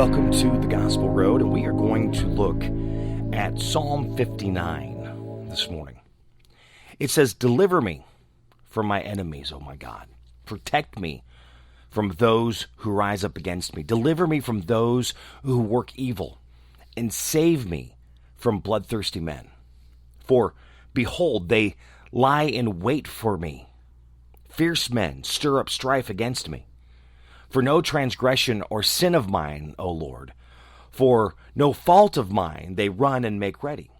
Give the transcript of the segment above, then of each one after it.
Welcome to the Gospel Road, and we are going to look at Psalm 59 this morning. It says, "Deliver me from my enemies, O my God. Protect me from those who rise up against me. Deliver me from those who work evil, and save me from bloodthirsty men. For, behold, they lie in wait for me. Fierce men stir up strife against me. For no transgression or sin of mine, O Lord, for no fault of mine they run and make ready.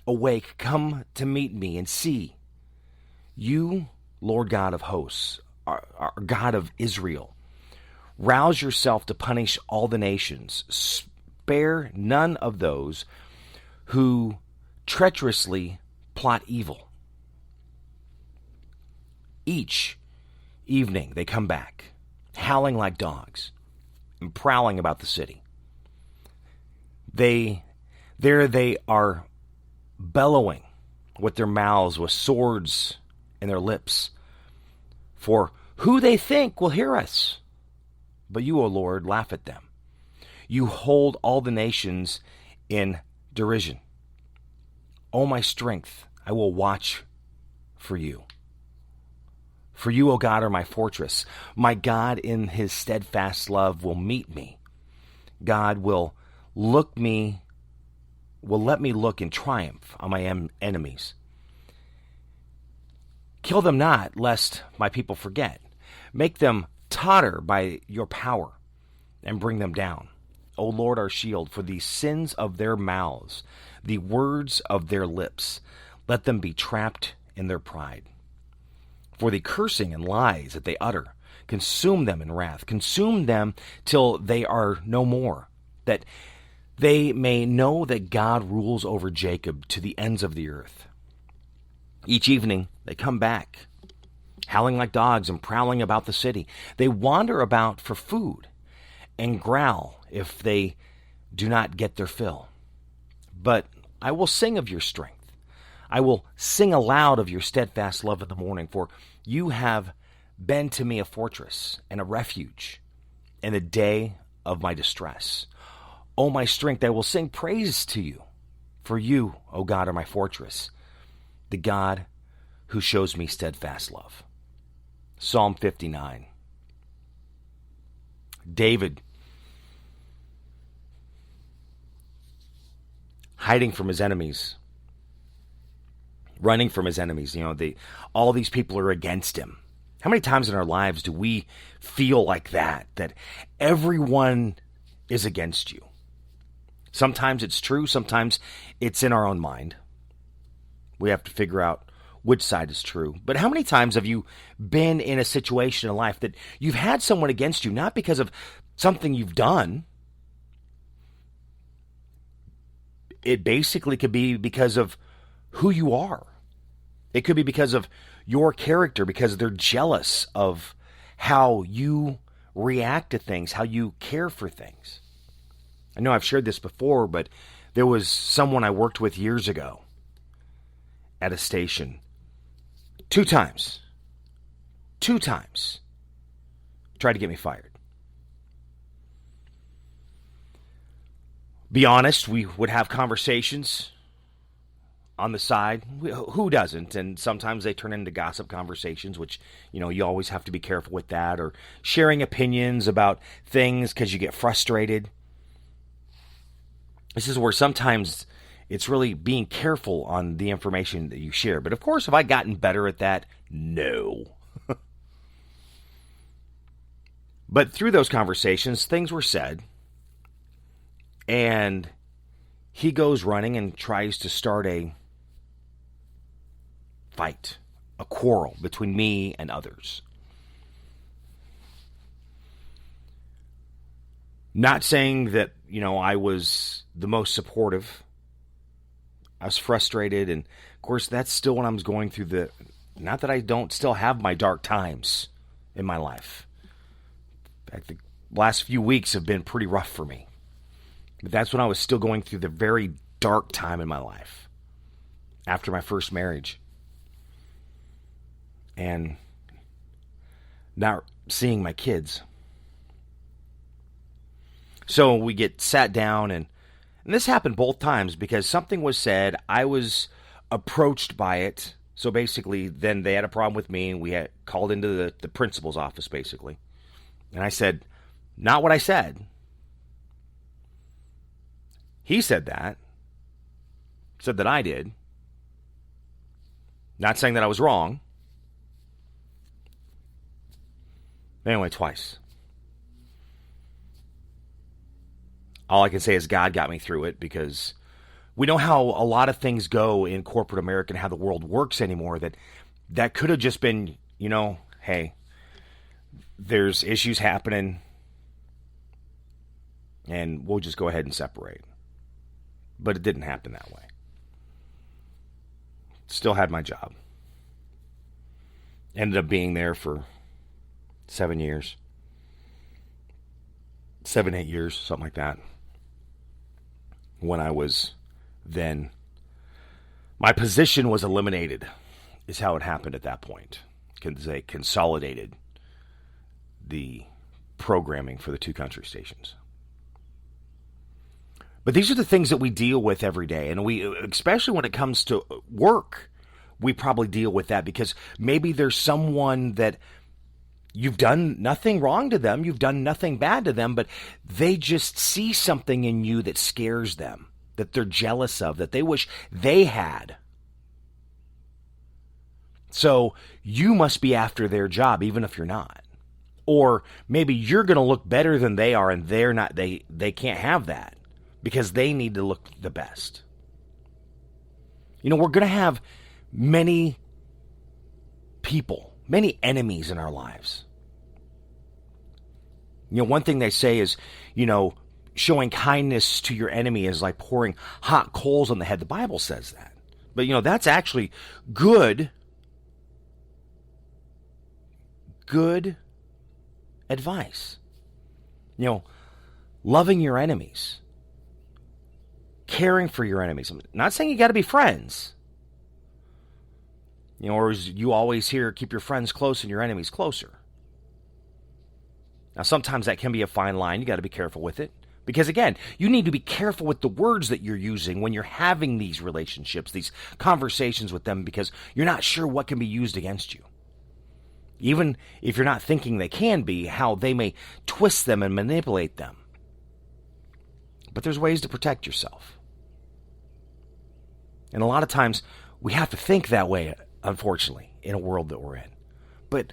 Awake, come to meet me, and see. You, Lord God of hosts, are God of Israel. Rouse yourself to punish all the nations. Spare none of those who treacherously plot evil. Each evening they come back, howling like dogs and prowling about the city. They are bellowing with their mouths, with swords in their lips. For who they think will hear us? But you, O Lord, laugh at them. You hold all the nations in derision. O my strength, I will watch for you. For you, O God, are my fortress. My God in his steadfast love will meet me. God will let me look in triumph on my enemies. Kill them not, lest my people forget. Make them totter by your power, and bring them down. O Lord, our shield, for the sins of their mouths, the words of their lips, let them be trapped in their pride. For the cursing and lies that they utter, consume them in wrath. Consume them till they are no more, that they may know that God rules over Jacob to the ends of the earth. Each evening they come back, howling like dogs and prowling about the city. They wander about for food and growl if they do not get their fill. But I will sing of your strength. I will sing aloud of your steadfast love in the morning, for you have been to me a fortress and a refuge in the day of my distress. O my strength, I will sing praise to you, for you, O God, are my fortress, the God who shows me steadfast love." Psalm 59. David, hiding from his enemies, running from his enemies. All these people are against him. How many times in our lives do we feel like that everyone is against you? Sometimes it's true. Sometimes it's in our own mind. We have to figure out which side is true. But how many times have you been in a situation in life that you've had someone against you, not because of something you've done? It basically could be because of who you are. It could be because of your character, because they're jealous of how you react to things, how you care for things. I know I've shared this before, but there was someone I worked with years ago at a station. Two times tried to get me fired. Be honest, we would have conversations on the side. Who doesn't? And sometimes they turn into gossip conversations, which, you always have to be careful with that, or sharing opinions about things because you get frustrated. This is where sometimes it's really being careful on the information that you share. But of course, have I gotten better at that? No. But through those conversations, things were said, and he goes running and tries to start a fight, a quarrel between me and others. Not saying that, I was the most supportive. I was frustrated, and of course, that's still when I was going through not that I don't still have my dark times in my life. In fact, the last few weeks have been pretty rough for me. But that's when I was still going through the very dark time in my life after my first marriage. And not seeing my kids. So we get sat down, and this happened both times because something was said. I was approached by it. So basically, then they had a problem with me, and we had called into the principal's office, basically. And I said, not what I said. He said that I did. Not saying that I was wrong. Anyway, twice. All I can say is God got me through it, because we know how a lot of things go in corporate America and how the world works anymore, that could have just been, hey, there's issues happening and we'll just go ahead and separate. But it didn't happen that way. Still had my job. Ended up being there for 7 years. 7, 8 years, something like that. When I was then, my position was eliminated, is how it happened at that point. Because they consolidated the programming for the 2 country stations. But these are the things that we deal with every day. And we, especially when it comes to work, we probably deal with that because maybe there's someone that you've done nothing wrong to them, you've done nothing bad to them, but they just see something in you that scares them, that they're jealous of, that they wish they had. So you must be after their job, even if you're not. Or maybe you're going to look better than they are, and they're not. They can't have that because they need to look the best. We're going to have many people, many enemies in our lives. One thing they say is, showing kindness to your enemy is like pouring hot coals on the head. The Bible says that. But, that's actually good advice. Loving your enemies. Caring for your enemies. I'm not saying you got to be friends. Or as you always hear, keep your friends close and your enemies closer. Now, sometimes that can be a fine line. You got to be careful with it. Because again, you need to be careful with the words that you're using when you're having these relationships, these conversations with them, because you're not sure what can be used against you. Even if you're not thinking they can be, how they may twist them and manipulate them. But there's ways to protect yourself. And a lot of times we have to think that way, unfortunately, in a world that we're in. But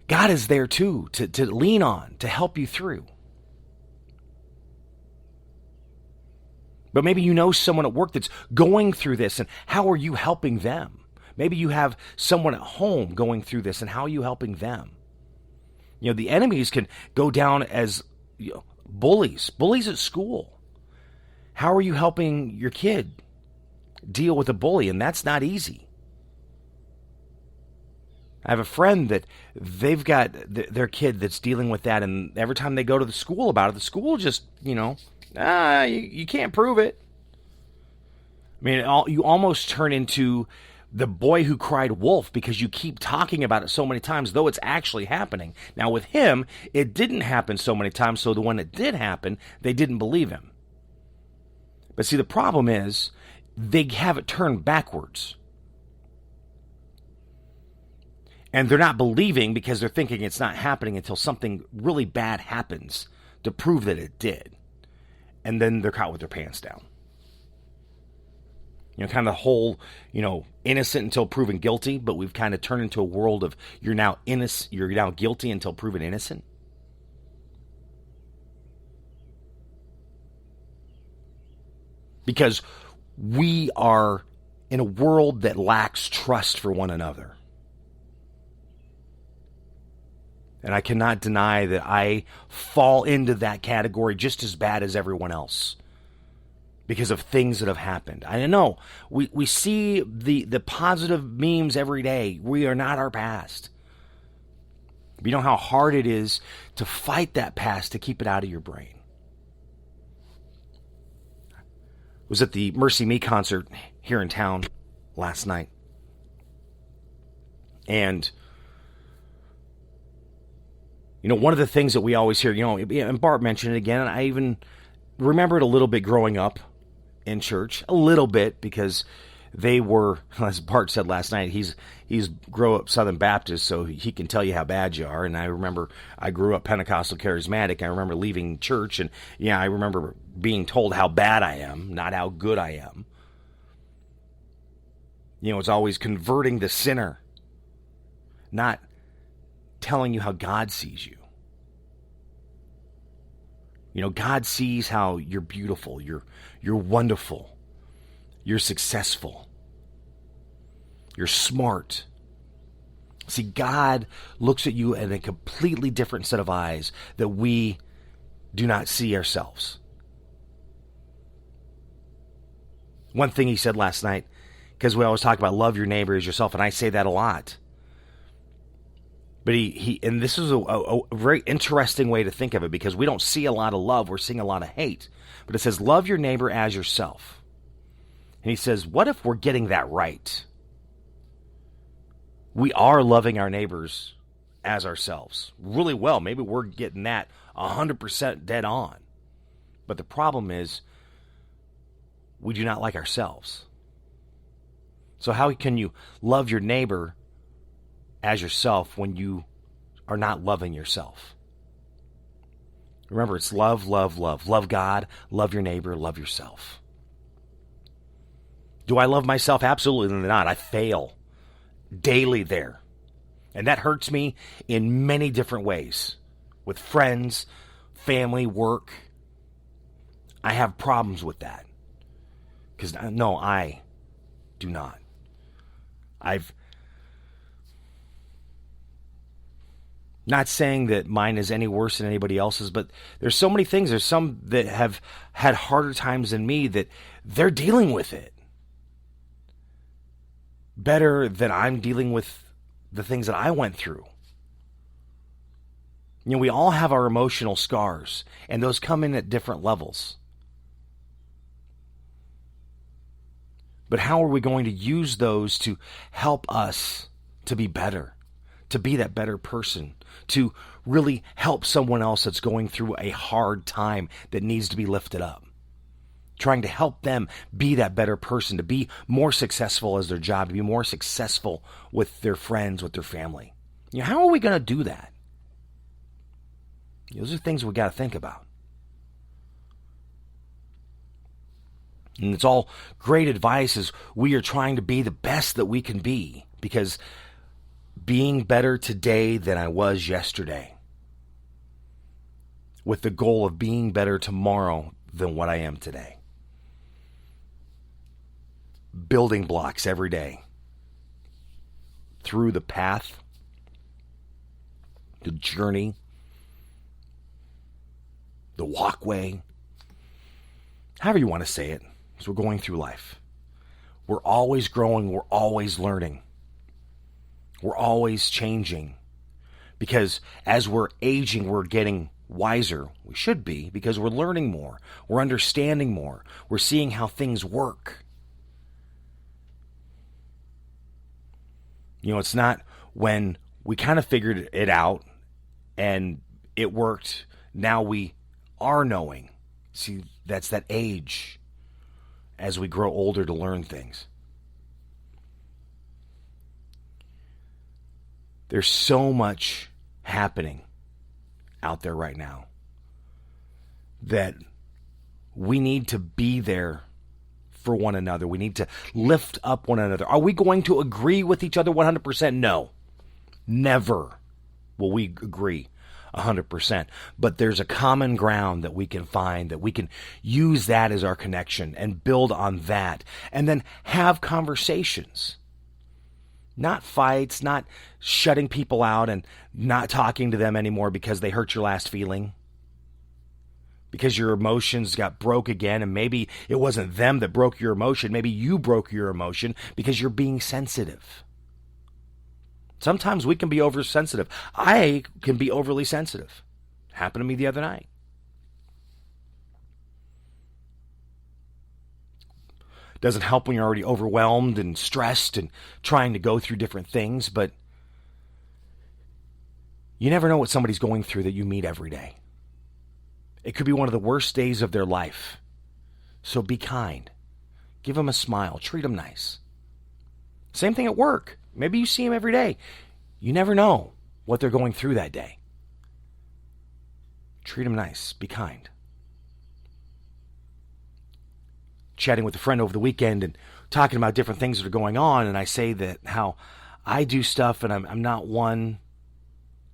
God is there too, to lean on, to help you through. But maybe you know someone at work that's going through this, and how are you helping them? Maybe you have someone at home going through this, and how are you helping them? The enemies can go down as bullies at school. How are you helping your kid deal with a bully? And that's not easy. I have a friend that they've got their kid that's dealing with that, and every time they go to the school about it, the school just, you can't prove it. I mean, you almost turn into the boy who cried wolf because you keep talking about it so many times, though it's actually happening. Now, with him, it didn't happen so many times, so when it did happen, they didn't believe him. But see, the problem is they have it turned backwards. And they're not believing because they're thinking it's not happening until something really bad happens to prove that it did. And then they're caught with their pants down. Kind of the whole, innocent until proven guilty, but we've kind of turned into a world of you're now guilty until proven innocent. Because we are in a world that lacks trust for one another. And I cannot deny that I fall into that category just as bad as everyone else because of things that have happened. I know we see the positive memes every day. We are not our past. You know how hard it is to fight that past, to keep it out of your brain. I was at the Mercy Me concert here in town last night. And One of the things that we always hear, and Bart mentioned it again, and I even remember it a little bit growing up in church, a little bit, because they were, as Bart said last night, he's grew up Southern Baptist, so he can tell you how bad you are. And I remember I grew up Pentecostal charismatic. I remember leaving church, and I remember being told how bad I am, not how good I am. It's always converting the sinner, not telling you how God sees you. God sees how you're beautiful, you're wonderful, you're successful, you're smart. See, God looks at you in a completely different set of eyes that we do not see ourselves. One thing he said last night, because we always talk about love your neighbor as yourself, and I say that a lot. But he and this is a very interesting way to think of it, because we don't see a lot of love, we're seeing a lot of hate. But it says, love your neighbor as yourself. And he says, what if we're getting that right? We are loving our neighbors as ourselves really well. Maybe we're getting that 100% dead on. But the problem is, we do not like ourselves. So how can you love your neighbor as yourself when you are not loving yourself? Remember, it's love, love, love. Love God, love your neighbor, love yourself. Do I love myself? Absolutely not. I fail daily there. And that hurts me in many different ways. With friends, family, work. I have problems with that. Because, no, I do not. Not saying that mine is any worse than anybody else's, but there's so many things. There's some that have had harder times than me that they're dealing with it better than I'm dealing with the things that I went through. We all have our emotional scars, and those come in at different levels. But how are we going to use those to help us to be better, to be that better person, to really help someone else that's going through a hard time that needs to be lifted up? Trying to help them be that better person, to be more successful as their job, to be more successful with their friends, with their family. How are we going to do that? Those are things we got to think about. And it's all great advice as we are trying to be the best that we can be, because being better today than I was yesterday, with the goal of being better tomorrow than what I am today. Building blocks every day through the path, the journey, the walkway, however you want to say it, as we're going through life. We're always growing, we're always learning. We're always changing. Because as we're aging, we're getting wiser. We should be, because we're learning more. We're understanding more. We're seeing how things work. It's not when we kind of figured it out and it worked. Now we are knowing. See, that's that age as we grow older to learn things. There's so much happening out there right now that we need to be there for one another. We need to lift up one another. Are we going to agree with each other 100%? No. Never will we agree 100%. But there's a common ground that we can find, that we can use that as our connection and build on that. And then have conversations. Not fights, not shutting people out and not talking to them anymore because they hurt your last feeling. Because your emotions got broke again, and maybe it wasn't them that broke your emotion. Maybe you broke your emotion because you're being sensitive. Sometimes we can be oversensitive. I can be overly sensitive. Happened to me the other night. Doesn't help when you're already overwhelmed and stressed and trying to go through different things, but You never know what somebody's going through that you meet every day. It could be one of the worst days of their life. So be kind. Give them a smile. Treat them nice. Same thing at work. Maybe you see them every day. You never know what they're going through that day. Treat them nice. Be kind. Chatting with a friend over the weekend and talking about different things that are going on, and I say that how I do stuff and I'm not one.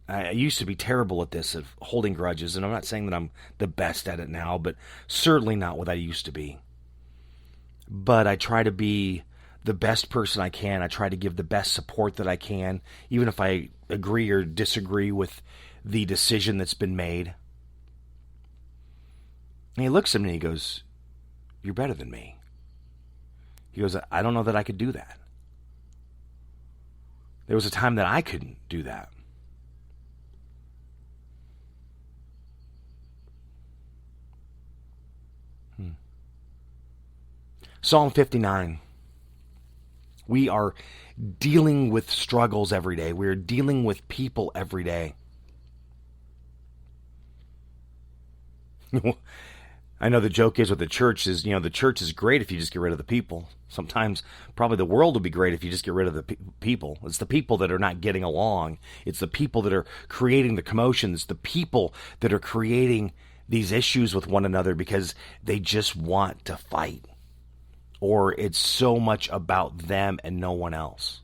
I used to be terrible at this, of holding grudges, and I'm not saying that I'm the best at it now, but certainly not what I used to be. But I try to be the best person I can. I try to give the best support that I can, even if I agree or disagree with the decision that's been made. And he looks at me and he goes, "You're better than me." He goes, "I don't know that I could do that. There was a time that I couldn't do that." Psalm 59. We are dealing with struggles every day. We are dealing with people every day. I know the joke is with the church is, the church is great if you just get rid of the people. Sometimes probably the world would be great if you just get rid of the people. It's the people that are not getting along. It's the people that are creating the commotion. It's the people that are creating these issues with one another because they just want to fight. Or it's so much about them and no one else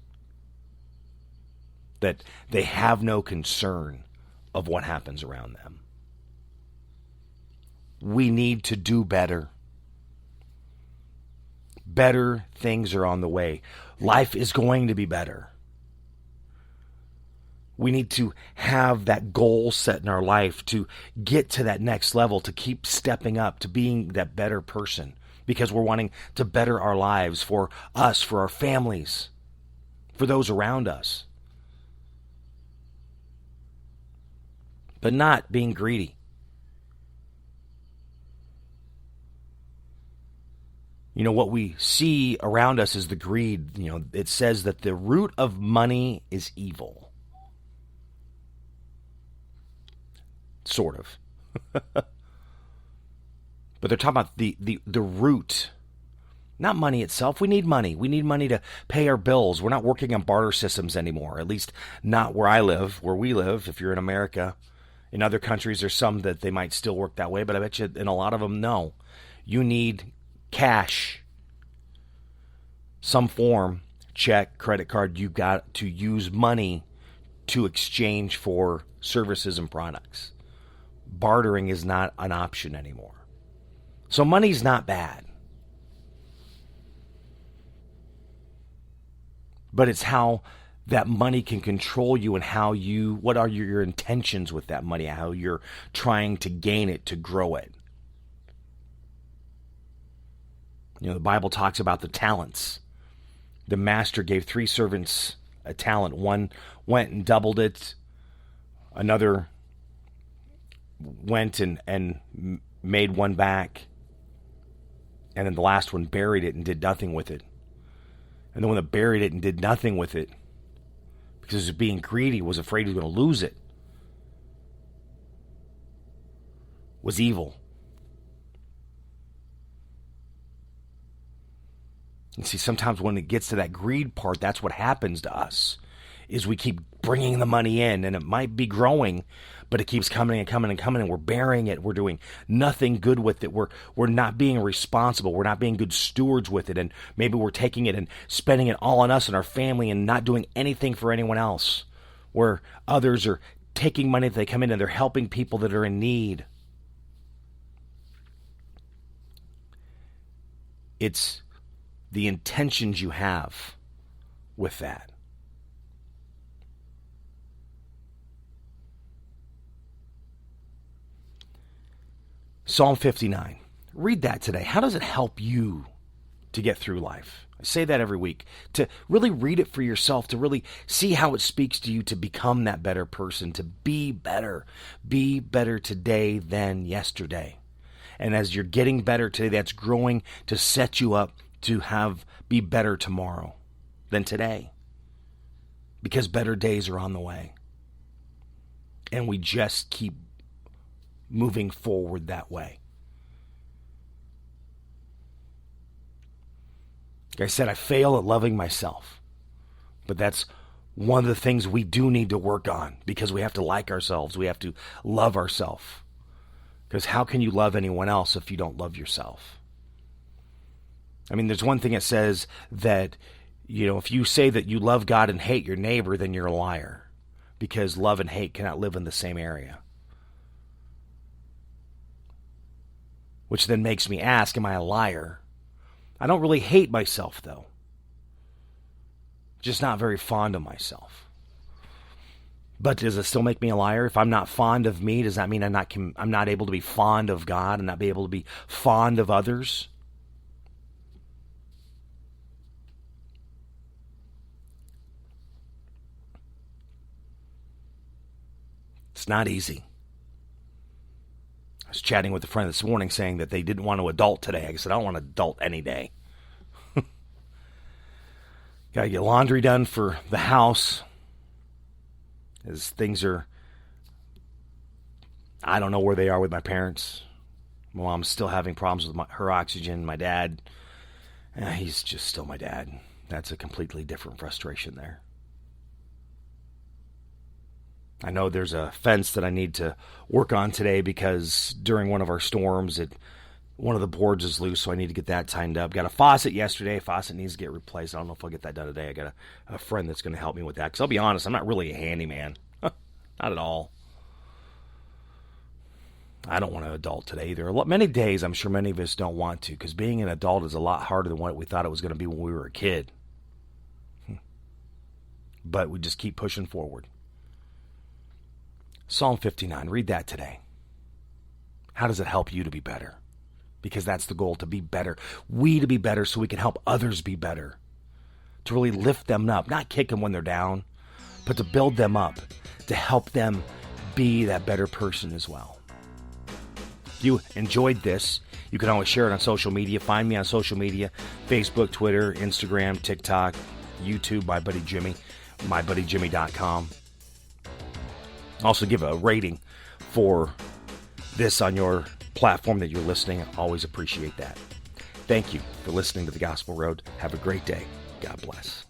that they have no concern of what happens around them. We need to do better. Better things are on the way. Life is going to be better. We need to have that goal set in our life to get to that next level, to keep stepping up, to being that better person. Because we're wanting to better our lives for us, for our families, for those around us. But not being greedy. What we see around us is the greed. It says that the root of money is evil. Sort of. But they're talking about the root, not money itself. We need money. We need money to pay our bills. We're not working on barter systems anymore, at least not where I live, where we live. If you're in America, in other countries, there's some that they might still work that way, but I bet you in a lot of them, no. You need cash, some form, check, credit card. You got to use money to exchange for services and products. Bartering is not an option anymore. So money's not bad. But it's how that money can control you and what are your intentions with that money, how you're trying to gain it, to grow it. The Bible talks about the talents. The master gave 3 servants a talent. One went and doubled it. Another went and made one back. And then the last one buried it and did nothing with it. And the one that buried it and did nothing with it, because he was being greedy, was afraid he was going to lose it, was evil. And see, sometimes when it gets to that greed part, that's what happens to us, is we keep bringing the money in, and it might be growing, but it keeps coming and coming and coming, and we're burying it. We're doing nothing good with it. We're not being responsible. We're not being good stewards with it, and maybe we're taking it and spending it all on us and our family and not doing anything for anyone else, where others are taking money that they come in and they're helping people that are in need. It's the intentions you have with that. Psalm 59. Read that today. How does it help you to get through life? I say that every week. To really read it for yourself, to really see how it speaks to you to become that better person, to be better. Be better today than yesterday. And as you're getting better today, that's growing to set you up to be better tomorrow than today. Because better days are on the way. And we just keep moving forward that way. Like I said, I fail at loving myself. But that's one of the things we do need to work on, because we have to like ourselves. We have to love ourselves. Because how can you love anyone else if you don't love yourself? I mean, there's one thing that says that, if you say that you love God and hate your neighbor, then you're a liar. Because love and hate cannot live in the same area. Which then makes me ask, am I a liar? I don't really hate myself, though. Just not very fond of myself. But does it still make me a liar? If I'm not fond of me, does that mean I'm not able to be fond of God and not be able to be fond of others? It's not easy. I was chatting with a friend this morning saying that they didn't want to adult today. I said, I don't want to adult any day. Got to get laundry done for the house. As things are, I don't know where they are with my parents. My mom's still having problems with her oxygen. My dad, he's just still my dad. That's a completely different frustration there. I know there's a fence that I need to work on today because during one of our storms, one of the boards is loose, so I need to get that tightened up. Got a faucet yesterday. Faucet needs to get replaced. I don't know if I'll get that done today. I got a friend that's going to help me with that. Because I'll be honest, I'm not really a handyman. Not at all. I don't want to adult today either. Many days, I'm sure many of us don't want to, because being an adult is a lot harder than what we thought it was going to be when we were a kid. But we just keep pushing forward. Psalm 59, read that today. How does it help you to be better? Because that's the goal, to be better. We to be better so we can help others be better. To really lift them up, not kick them when they're down, but to build them up, to help them be that better person as well. If you enjoyed this, you can always share it on social media. Find me on social media, Facebook, Twitter, Instagram, TikTok, YouTube, My Buddy Jimmy, mybuddyjimmy.com. Also give a rating for this on your platform that you're listening. I always appreciate that. Thank you for listening to The Gospel Road. Have a great day. God bless.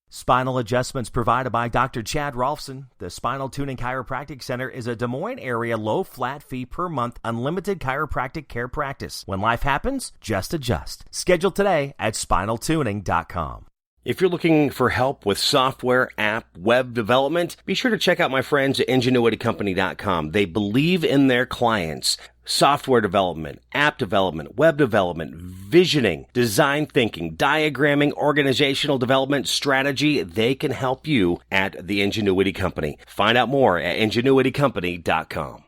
Spinal adjustments provided by Dr. Chad Rolfson. The Spinal Tuning Chiropractic Center is a Des Moines area low flat fee per month unlimited chiropractic care practice. When life happens, just adjust. Schedule today at spinaltuning.com. If you're looking for help with software, app, web development, be sure to check out my friends at ingenuitycompany.com. They believe in their clients. Software development, app development, web development, visioning, design thinking, diagramming, organizational development, strategy. They can help you at the Ingenuity Company. Find out more at ingenuitycompany.com.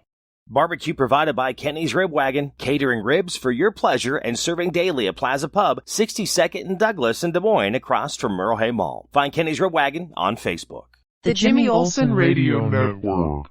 Barbecue provided by Kenny's Rib Wagon, catering ribs for your pleasure and serving daily at Plaza Pub, 62nd and Douglas in Des Moines, across from Merle Hay Mall. Find Kenny's Rib Wagon on Facebook. The Jimmy Olsen Radio Network.